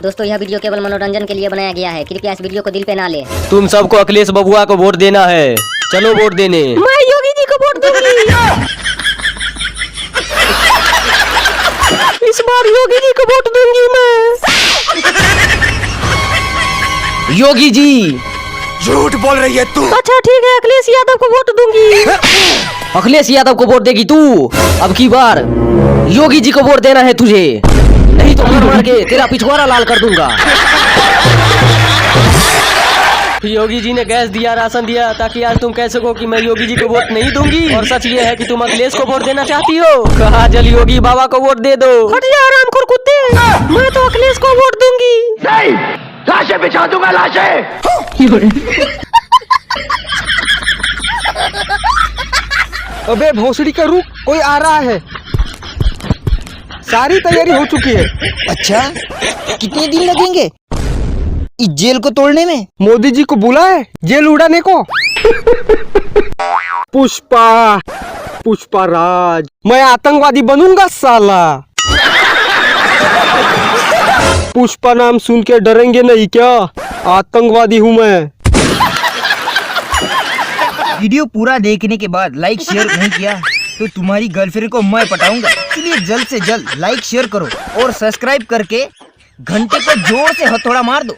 दोस्तों यह वीडियो केवल मनोरंजन के लिए बनाया गया है, कृपया इस वीडियो को दिल पे ना ले। तुम सबको अखिलेश बबुआ को वोट देना है, चलो वोट देने। मैं योगी जी को वोट दूंगी। इस बार योगी जी को वोट दूंगी मैं। योगी जी झूठ बोल रही है तू। अच्छा ठीक है, अखिलेश यादव को वोट दूंगी। अखिलेश यादव को वोट देगी तू? अब की बार योगी जी को वोट देना है तुझे, नहीं तो मार मार के तेरा पिछवाड़ा लाल कर दूंगा। योगी जी ने गैस दिया, राशन दिया, ताकि आज तुम कह सको कि मैं योगी जी को वोट नहीं दूंगी। और सच ये है कि तुम अखिलेश को वोट देना चाहती हो। कहा जल योगी बाबा को वोट दे दो। हट जा आरामखोर कुत्ते, मैं तो अखिलेश को वोट दूंगी। नहीं, लाशें बिछा दूंगा, लाशें। अबे भोसड़ी का रुक, कोई आ रहा है। सारी तैयारी हो चुकी है। अच्छा, कितने दिन लगेंगे इस जेल को तोड़ने में? मोदी जी को बुला है जेल उड़ाने को। पुष्पा, पुष्पा राज, मैं आतंकवादी बनूंगा साला। पुष्पा नाम सुन के डरेंगे नहीं क्या? आतंकवादी हूँ मैं। वीडियो पूरा देखने के बाद लाइक शेयर नहीं किया तो तुम्हारी गर्लफ्रेंड को मैं पटाऊंगा। इसलिए जल्द से जल्द लाइक शेयर करो और सब्सक्राइब करके घंटे को जोर से हथौड़ा मार दो।